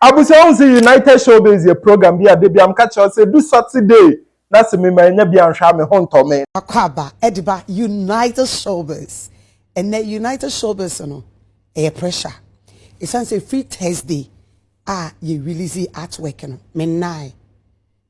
Abusa United Showbiz program bi ade bi am catch us say do Saturday. That's me nya bi anhwa me honto me. Akwaba ediba United Showbiz. And the United Showbiz no a pressure. It sounds a free Thursday. You release artwork no. Me nine.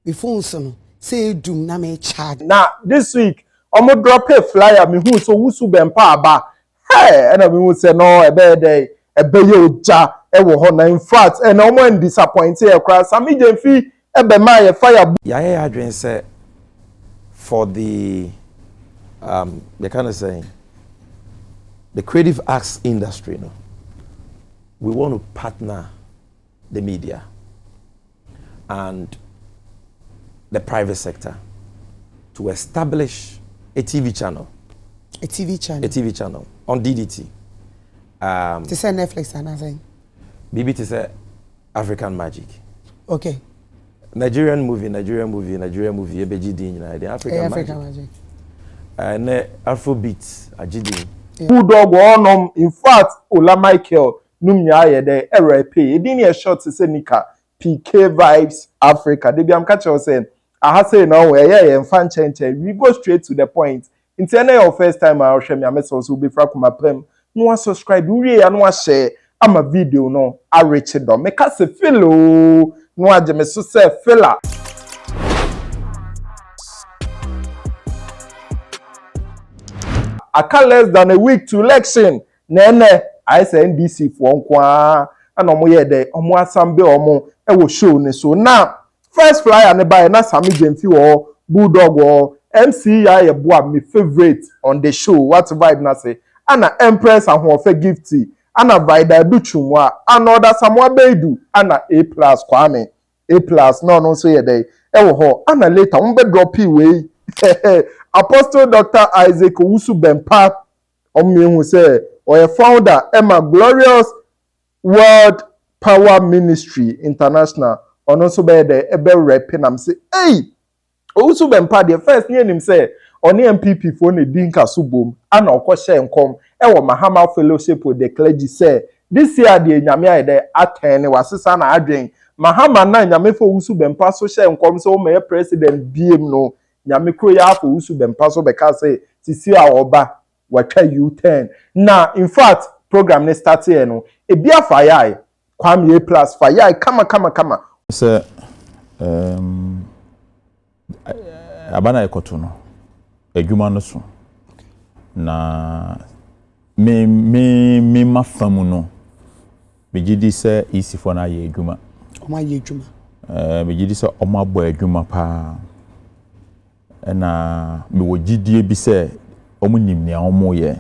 Before so say doom na me charge. Now this week omo drop a flyer me hu so Owusu bempah aba. Hey, and we would say no e be dey e be oja e wo ho na in fact and omo disappointed e kra Sammy Gyamfi e be ma ye fire. Yeah, adwen say for the they kind of saying the creative arts industry, no, we want to partner the media and the private sector to establish a TV channel. A TV channel. A TV channel on DDT. To say Netflix and nothing. Maybe to say African Magic. Okay. Nigerian movie. The African Magic. And Afrobeat, Ajidi. Bulldog onom in fact Ola Michael numnya ye de RP. E din ye short say nika PK Vibes Africa. They be am catch us saying I say no we ye fan change. We go straight to the point. Intene your first time I share me message so be fra kuma prem. No subscribe we ya no share ama video no a reach do. Make us feel no aje me so say fella. Aka less than a week to election. Nene, I say NDC for nkwa. And omo ye de omo asambe omo e wo show ne so. Now, first flyer ne buy na Sammy Gyamfi or Bulldog or MC yeboah my favorite on the show. What vibe na say? Ana Empress and who gifty. Ana Vida Duchumwa. Another Samuel Beidu. Ana A+ Kwame. A+ no so ye de. E wo ho. Ana later umbe drop way. Apostle Dr. Isaac Owusu bempah who say or a founder Emma Glorious World Power Ministry International on also be the ebe rapping am say hey Owusu bempah the first near him say on MPP for ne dinka subom ana okoshe nkom e wo Mahama fellowship with the clergy say this year the nyame aye de aten wasesa na adwen Mahama na nyame for Owusu bempah so she nkom so me president biem no nyame kro ya afọ Owusu bempah so beka say sisi a oba watwa U10 na in fact program ne start here no e bia fire Kwame A+ fire kama say abana ekoto no adwuma no so na me mafamu no begidi say easy for na ye adwuma o ma ye adwuma begidi say o ma bo adwuma pa na me wo gidie bi se omo nim ne omo ye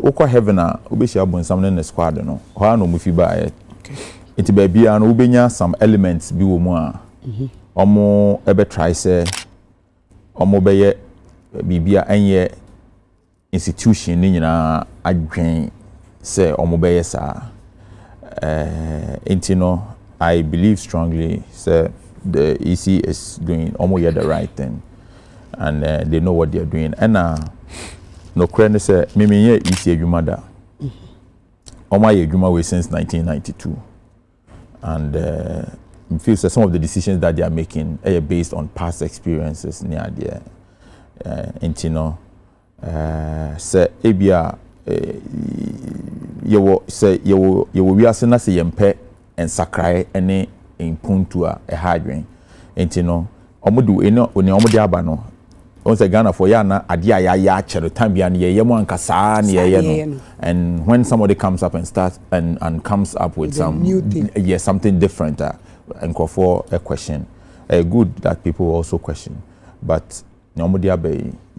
ukwa heaven a obeshi abonsam ne squad no ho na omo fi ba ye enti ba bia no obenya some elements bi wo mu a omo ebe try se omo be ye bibia enye institution ni nyina adwen se omo be ye sa enti no I believe strongly say the EC is doing almost the right thing, and they know what they are doing. And no credit say me EC Jumada. Oma Juma way since 1992, and I feel that some of the decisions that they are making are based on past experiences near there. Intino say ebia you we are saying say yempe and sakrai any in puntua a hydrin entino omodu eno oni omodi aba no on say Ghana for ya na adia ya chere time bia na ye mo ankasa na ye no and when somebody comes up and starts and comes up with some new thing, yes, something different and call for a question good that people also question, but omodi aba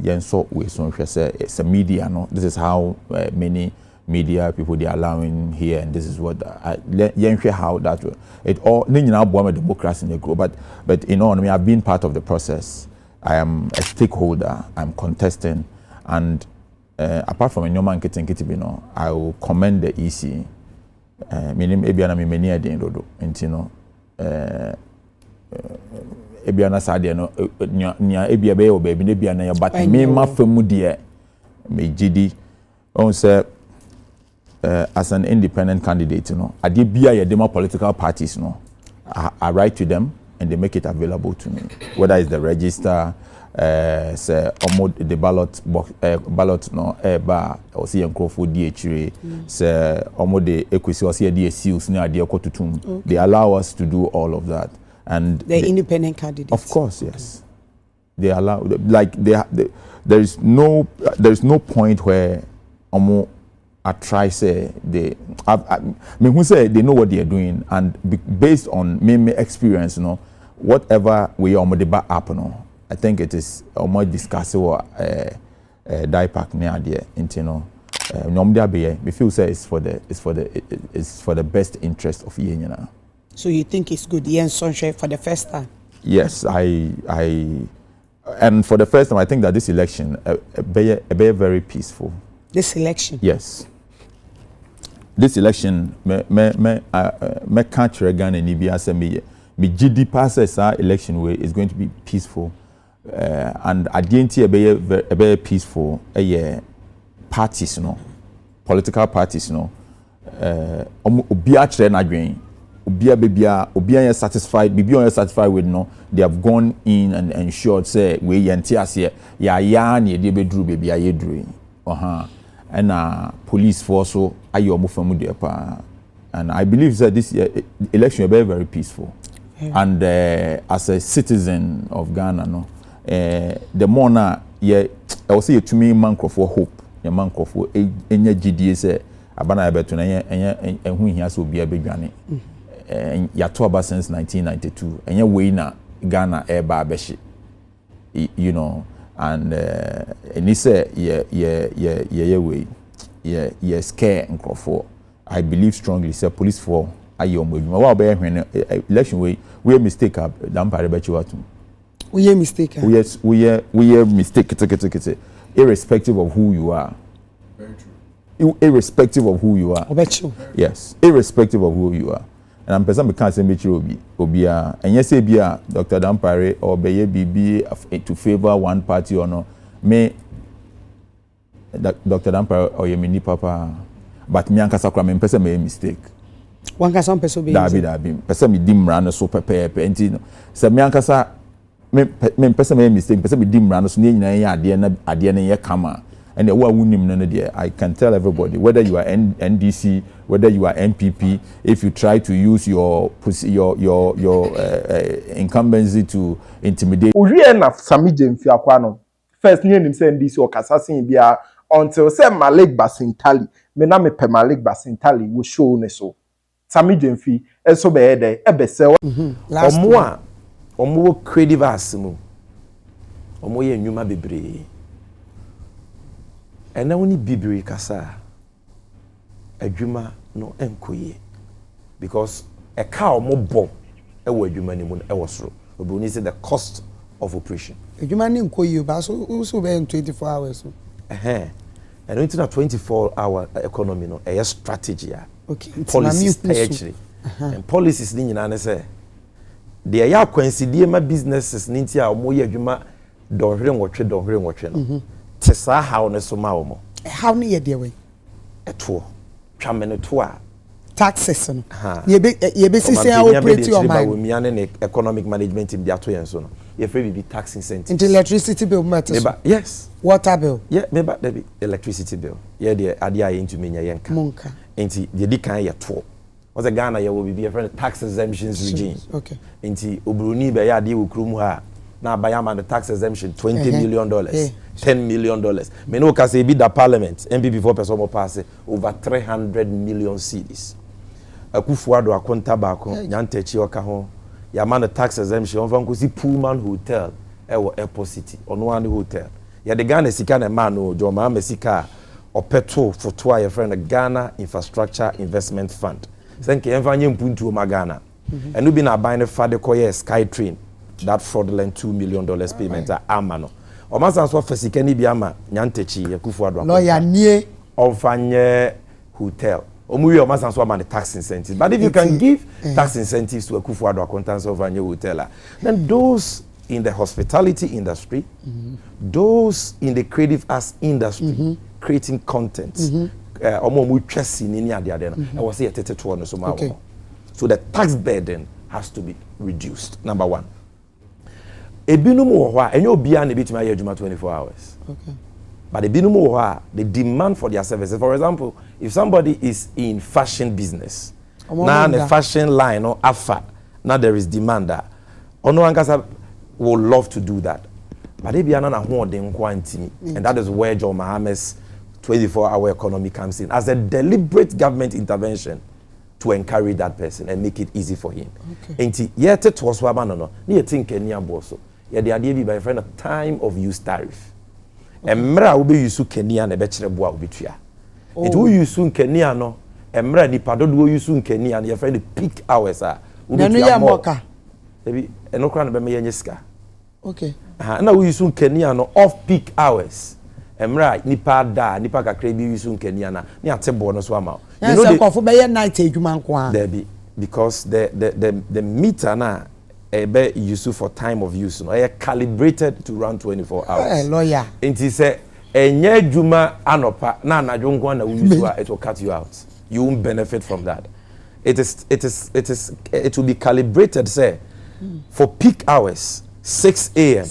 yen so we so say it's a media no, this is how many media people they are allowing here, and this is what how that it all democracy in the group, but you know, I mean, I've been part of the process. I am a stakeholder. I'm contesting, and apart from a new man getting kitty, I will commend the EC. Meaning, ebiana me many idea dodo, and you know, ebiana sadia no, nia ebiabe or baby ebiana, but me ma famu dear, me GD, on say. as an independent candidate, you know, I did be a demo political parties, you know. I write to them and they make it available to me, whether it's the register, say the ballot box, ballot no bar or see Crawford DHA, say the equity or see the seals near the Okotutum. They allow us to do all of that, and the independent candidates. Of course, yes. They allow, like there is no point where I try say they who say they know what they are doing, and based on me experience, you know, whatever we are the back up, you know, I think it is more discussable die pack near there, you know. Normally, we feel say it's for the best interest of you know. So you think it's good, Ian Sunshine, for the first time? Yes, and for the first time, I think that this election be very peaceful. This election? Yes. This election, me catch Ghana and Ibia me GD passes our election way is going to be peaceful, and I didn't see a very peaceful parties, you know, political parties, you know. Obia na green. Obia satisfied, Bibia satisfied with no. They have gone in and ensured say we yentias here ya ni de bedru baby aye dru and police force so ayo mofamu de pa, and I believe that this election will be very peaceful. And as a citizen of Ghana, no, the more na I will say to me man for hope, your man for any GDA say abana beto na enya hu hia so bia bedwane yato aba since 1992 enya we na Ghana eba abeshi, you know, and he said yeah scare nkrofo. I believe strongly say police for ayom wa be hwen election we mistake up dampare bechi watu we mistake. Yes, we mistake irrespective of who you are. Very true. Irrespective of who you are. Yes, irrespective of who you are. And I'm person can't say obia and yes say bia Dr. Dampare or beye BB to favor one party or no me Dr. Dampare or yemini papa, but me ankasa kra me person make mistake. One person person be dabi person me dim ran so pepe enti se me ankasa me person make mistake person me dim ran so ne nyina ade na ye kama. And I can tell everybody, whether you are NDC, whether you are MPP, if you try to use your incumbency to intimidate. Uriye na Sammy Gyamfi akwano. First ni nim say NDC o kasasin bia until say Malik Basintali. Me na me pe Malik Basintali wo show ne so. Sammy Gyamfi eso be dey e be se omo creative asemu. Omo ye nyuma bebre. And now we bibiri kasa adwuma no enkoye because a cow mo bom e wo adwuma ni mu e wo soro obuni say the cost of operation adwuma ni enkoye ba so be in 24 hours so and into that 24-hour economy no a strategy okay policies actually and policies ni nyina ne say they are coincide ma businesses ni ntia mo ye adwuma dohwere nwotwe no tesa how ne so ma wo how ne ye de we eto twamene to a taxes no ye be say operate your mind we ane ne economic management team dia to yen so no ye free be tax incentives into electricity bill matters yes water bill yeah maybe there be electricity bill yeah the ade aye into menya yenka monka enti de di kan ye to was a Ghana ye will be a friend tax exemptions regime okay enti obroni be ya de wo krum ha na bayama the tax exemption $20 million, $10 million. Me no ka say be the parliament MPP for person mo pass over 300 million cedis. Akufuado akonta ba ko nyantachi oka ho ya man the tax exemption on van ko si Pullman Hotel e Airport City on one hotel. Ya the Ghana sika na man no jo ma sika opeto foto a your friend the Ghana Infrastructure Investment Fund. Senke envanye mpuntu o Ghana. Enu bi na buy for the koye Sky Train. That fraudulent $2 million payment amano. Omasan so fasika ni biama nyantechi Akufuado. Lawyer nie Ofanye hotel. Omuwi omasan so man tax incentives. But if you can give tax incentives to Akufuado accountants of a hotel, then those in the hospitality industry, those in the creative arts industry, creating content, omo twesi ni ade ade no e was say tete to no so ma wo. So the tax burden has to be reduced. Number one. Ebinum wo ho a enye obia na betima ya adwuma 24 hours. Okay. But ebinum wo ho a the demand for their services. For example, if somebody is in fashion business, now the fashion line or afa, now there is demand that ono ankasa would love to do that. But they be an quantity, and that is where John Mohammed's 24-hour economy comes in as a deliberate government intervention to encourage that person and make it easy for him. Okay. And yet it was no. You think any bosso. Yeah, the idea be by friend a time of use tariff. And mra will be use Kenya and a better boa bitria. It will use soon Kenya no. And mra ni pado do use soon Kenya and your friend the peak hours are. Maybe no crown be me okay. Na we use Kenya no off peak hours. Emra nipa da nipa kakra bi use Kenya na ni atebo no so ama. You know the be night edwuma nko there be because the meter na be used for time of use no calibrated to run 24 hours. Lawyer. Enti say enye adwuma anopa na anadwo nko na we use it will cut you out. You won't benefit from that. It will be calibrated say for peak hours 6 a.m.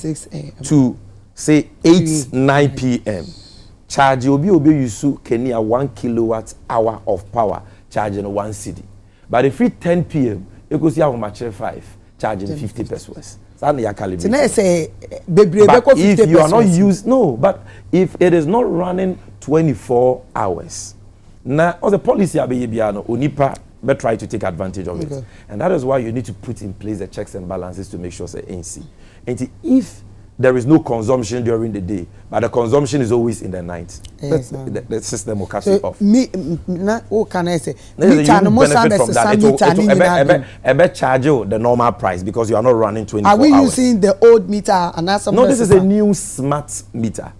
to say 9 p.m. Charge obi use Kenya 1 kilowatt hour of power charging 1 cedi. But if it 10 p.m. you go see how much 5 charging 50 pesos. But if you are not used, no, but if it is not running 24 hours, now the policy onipa but try to take advantage of it. And that is why you need to put in place the checks and balances to make sure say ANC. And if there is no consumption during the day, but the consumption is always in the night, yes, the system will cut you off. What can I say? You benefit from that. It will charge you the normal price because you are not running 24 hours. Are we using the old meter and no, this is a new smart meter.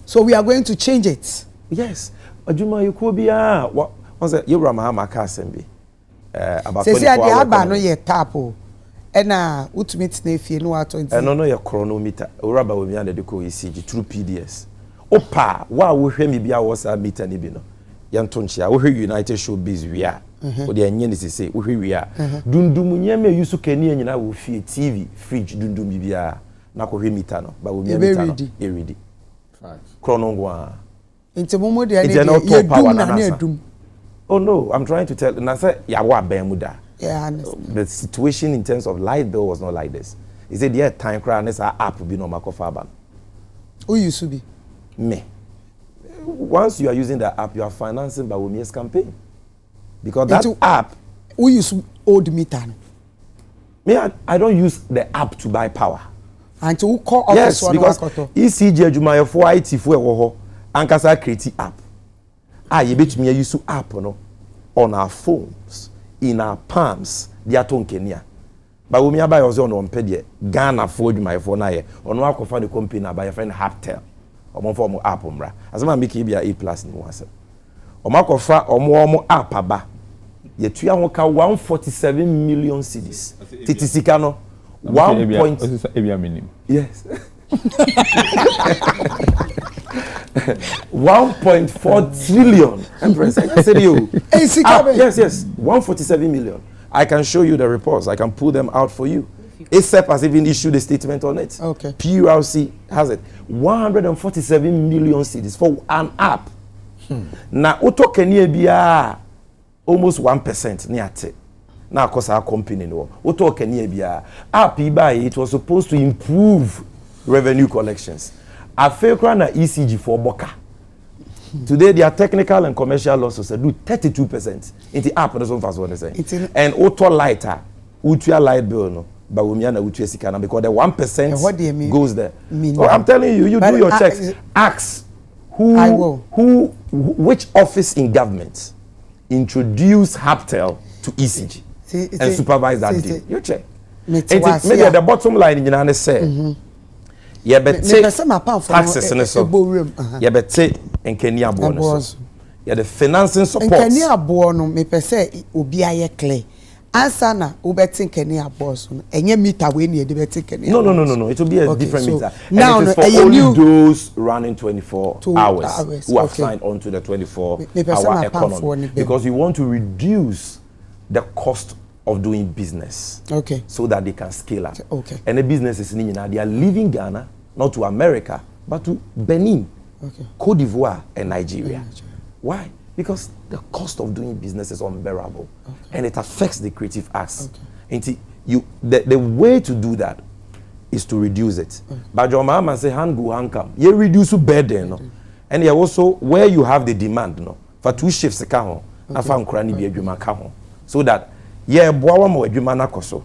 So we are going to change it? Yes. Ajuma you could be what was it? You Ramahama Kasembi. About 24 hours. Ena ultimate nefi no atonti no your chronometer uraba we mi de ko ECG through PDS opa wa wo hwe mi bia wo sa meter ni bi no ye nto nchia wo hwe United Showbiz wia o de anye ni sese wo hwe wia dundum nyema yusu kani anyina wo fie TV fridge dundum bia na ko hwe meter no ba wo mi meter no e ready chrono ngwa enti momo de ye dum na na dum. Oh no, I'm trying to tell na say ya wa ban mu da. Yeah, I understand. The situation in terms of light bill was not like this. He said, yeah, time crowd, this app will be no makofaban. Who used to be? Me. Once you are using the app, you are financing by Womia's campaign. Because that app. Who use old meter? Me, I don't use the app to buy power. And to call yes, because ECG Jumaya for IT for Woho, Ankasa create app. You bet me use app on our phones. In our palms, they are talking Kenya. But when we buy also on pedie, Ghana for my phone aye. On one cover the company by a friend Haptel. Or more form of app umbra. As a make be A+ ni once. Or mark of or more app aba. Yet you are 147 million cedis. Titisikano 1. Yes. 1.4 trillion. I said you. Yes. 147 million. I can show you the reports. I can pull them out for you. ASAP has even issued a statement on it. Okay. PURC has it. 147 million cedis for an app. Now, Auto Kenya biya almost 1% near. Now, of course, our company no. Auto Kenya biya app it was supposed to improve revenue collections. I feel na ECG for Boka. Today, their technical and commercial losses do 32% in the app. That's what I'm saying. And auto lighter, utia light bill no, but we na utia sikana because the 1% goes there. So I'm telling you, you do your checks. Ask which office in government introduce Haptel to ECG and supervise that deal. You check. Maybe at the bottom line in United say. Yeah, but taxes and so. Yeah, but say in Kenya bonus. Yeah, the financing support. In Kenya bonus, me per se obi aye clear. Ansana, ubetin Kenny a boss, and you meet away near the betin Kenny. No. It will be a different so meter. now And it is for only those running 24 hours who have signed on to the 24-hour economy. Because we want to reduce the cost of doing business. Okay. So that they can scale up. Okay. And the businesses in Ghana, they are leaving Ghana, not to America, but to Benin, Cote d'Ivoire, and Nigeria. Why? Because the cost of doing business is unbearable, and it affects the creative arts. And the way to do that is to reduce it. But your mama say hand go hand come. You reduce burden, no? And you also where you have the demand, no, for 2 shifts ka na fa nkura ni bi adwuma ka ho, so that yeboah mo adwuma na koso.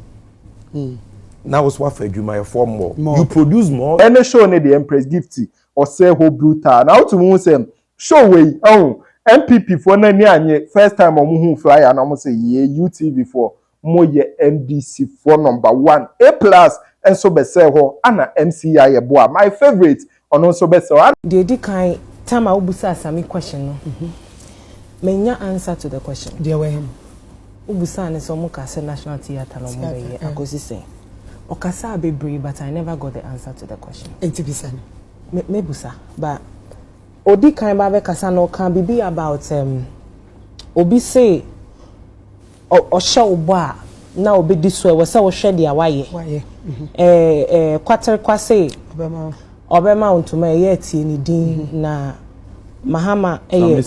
Now it's what for adwuma for more. You produce more. Any show ne the Empress Gifty or say ho brutal. Now to mo say show way MPP for na ni anye first time omo hu flyer na mo say ye UTV for mo ye MDC for number 1 A+ and so be say ho ana MCI yeboah my favorite ono so be say the di kan time obusa Sammy question no menya answer to the question there were him obusa ne so mo ka say national theatre no mo be akosi say okasa bebre but I never got the answer to the question entibisa me busa but odi kan ba be kasa no kan be about obi say o show boa na obi di so we say wo hwe dia waye kwater kwase obema ontuma ye tie ni din na Mahama obi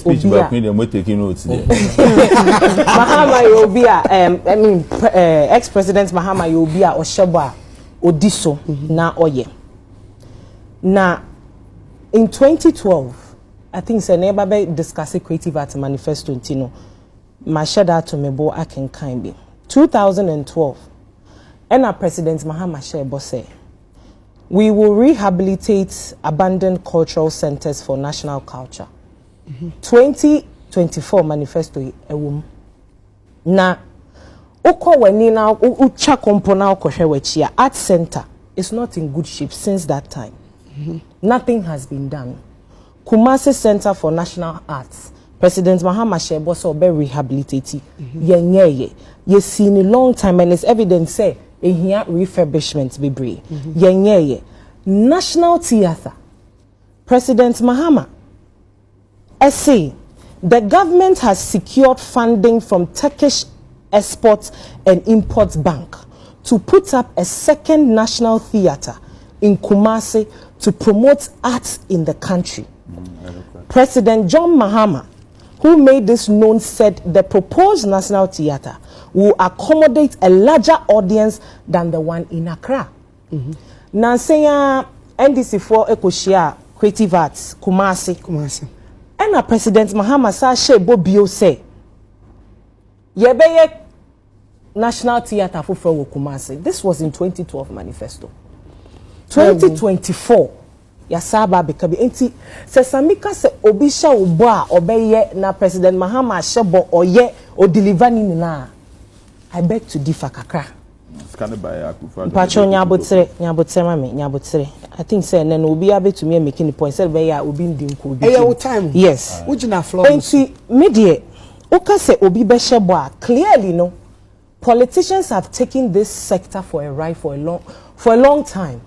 Mahama obi I mean ex-president Mahama obi a oshebo odi so na oye na in 2012 I think say never be discuss creative art manifesto ntino ma share that to me bo akenkan bi 2012 and our president Mahama Shebo say we will rehabilitate abandoned cultural centers for national culture. 2024 manifesto ewum na uko weni na ucha kompona ukohwe wechia art center is not in good shape since that time. Nothing has been done. Kumasi Center for National Arts President Mahama Shebo so be rehabilitate yenye ye seen a long time and it's evident say here refurbishment be brave. Yenye National Theatre President Mahama say the government has secured funding from Turkish Export and Import Bank to put up a second national theatre in Kumasi to promote arts in the country. President John Mahama, who made this known, said the proposed national theatre will accommodate a larger audience than the one in Accra. Now, saying NDC for Ekoshia Creative Arts Kumasi. And President Mahama Sashe Bobio say, Yebeye National Theatre for Kumasi. This was in 2012 manifesto. 2024. Yasaba bekabi enti se samika se obisha oboa obeye na President Mahama Shebo oye o deliver ni na I beg to differ kakra pacho nyabotere mame nyabotere I think say na obi abetumi making the point say be ya obi ndinku obi time yes ujina floor enti media oka se obi be shebo a clearly no politicians have taken this sector for a ride for a long time.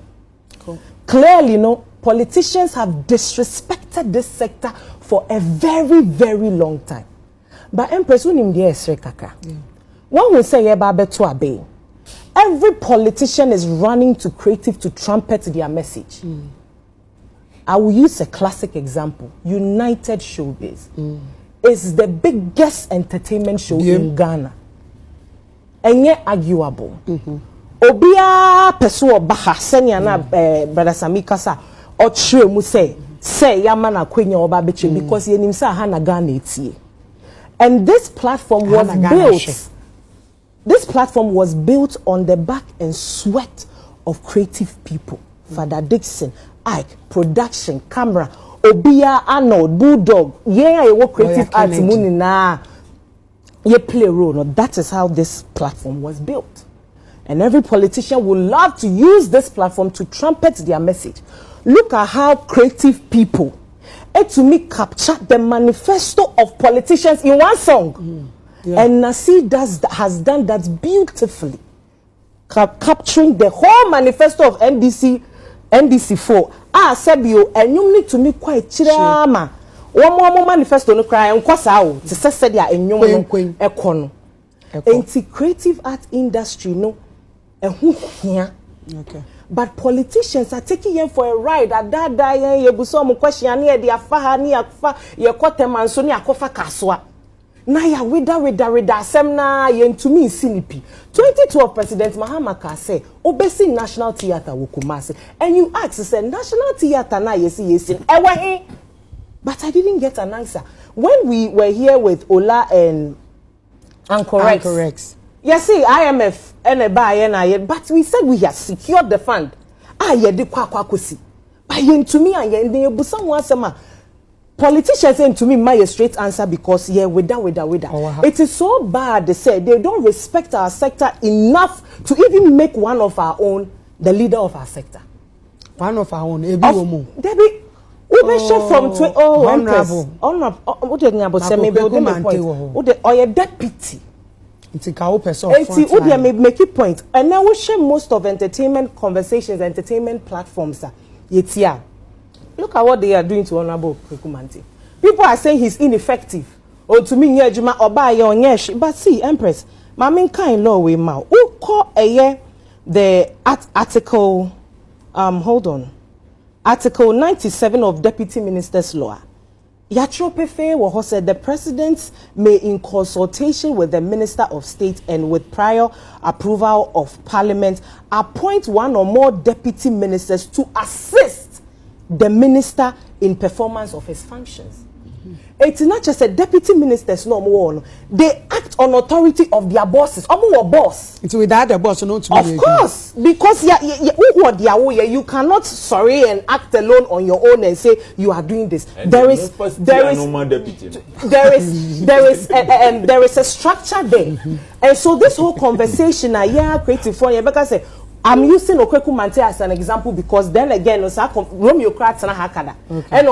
Cool. Clearly no politicians have disrespected this sector for a very, very long time. But Empress, when him there kaka. One will say to obey. Every politician is running to creative to trumpet their message. I will use a classic example. United Showbiz is the biggest entertainment show in Ghana. And yet arguable. Obia peso baha senya na brother Sammy Kasa or mu say yamana kwenya oba beche because ye nim sa ha na Ghana etie. And this platform was built. This platform was built on the back and sweat of creative people. Father Dixon, Ike, production, camera, Obia, Arnold, Bulldog. Yeah, you work creative arts money na. You play a role. No, that is how this platform was built. And every politician would love to use this platform to trumpet their message. Look at how creative people, to me, capture the manifesto of politicians in one song. And Nasi has done that beautifully, capturing the whole manifesto of NDC4. Sebio, and you need to me quite chirama. One more manifesto no cry and kwasao to say dia enyom ekono. Enti creative art industry no ehu hia. Okay. But politicians are taking them for a ride. That ye buso mo question ne de afa ne afa ye koteman so ne akofa kaswa. Na ya weda asem na ye ntumi sinipi. 2012 President Mahama ka say obesi National Theatre wo Kumasi. And you ask say National Theatre na yesi ewe. But I didn't get an answer. When we were here with Ola and Ancorex. Yes, see, IMF and a buy and but we said we have secured the fund. Ye de kwakusi. But yen to me and yen de busan wasama. Politicians saying to me my straight answer because without. It is so bad they say they don't respect our sector enough to even make one of our own the leader of our sector. One of our own, Debbie. From honorable. What do you about say maybe or your deputy. It's a cow person. Maybe make a point. And now we share most of entertainment conversations, entertainment platforms. Look at what they are doing to Honorable Kwekumanti. People are saying he's ineffective. Or to me, Judgement or buy your nyesh. But see, Empress, my main kind law we ma. Who call a year the article? Hold on. Article 97 of Deputy Minister's Law. Yatropefe was said the president may, in consultation with the Minister of State and with prior approval of Parliament, appoint one or more deputy ministers to assist the minister in performance of his functions. It's not just a deputy ministers no more. They act on authority of their bosses. Boss. It's without the boss, no. Of course, because you cannot and act alone on your own and say you are doing this. There is a structure there, and so this whole conversation, creative for you because I'm using Okwekumanti as an example because then again, Romeocrats and Hakada. And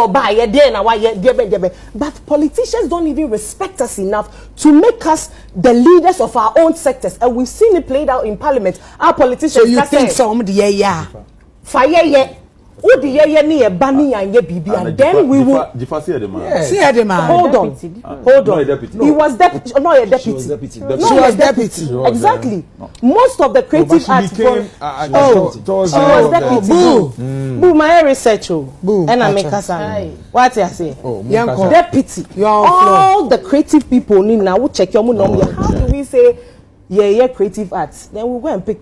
but politicians don't even respect us enough to make us the leaders of our own sectors. And we've seen it played out in Parliament. Our politicians. So you think some fire and then we will see the man. Hold on. He was deputy. Not a deputy. She was deputy. Exactly. Most of the creative arts she was deputy. Boo, my research. Boo. And I make us what I say. Deputy. All the creative people need now check your money. How do we say creative arts? Then we go and pick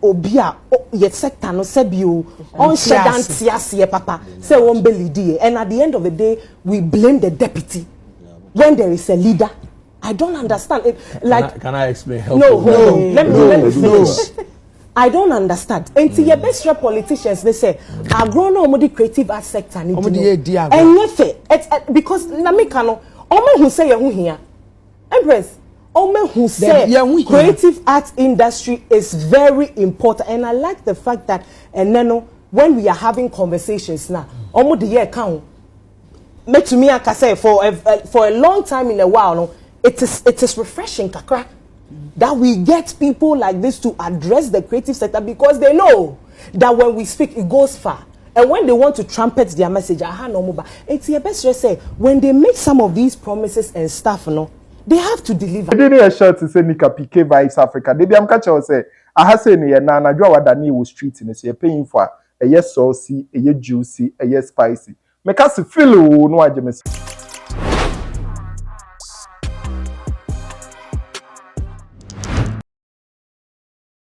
Obia, yet sector no sebio on shedantiasie papa say one belly and at the end of the day we blame the deputy when there is a leader. I don't understand it. Like can I explain? No. Let me finish. I don't understand. Until your best politicians they say I grown no the creative art sector and because namikano omo who say you here Empress who say creative arts industry is very important, and I like the fact that and then when we are having conversations now, almost the year count. Make to me, I can say for a long time in a while, no, it is refreshing, kakra, that we get people like this to address the creative sector because they know that when we speak, it goes far. And when they want to trumpet their message, it's your best to say when they make some of these promises and stuff, they have to deliver. They didn't shout to say Nika PK Vibes Africa. They be am catch us say I have say na na dwa wadani wo street in say paying for a yes saucy, a yes juicy, a yes spicy. Make us feel no agement.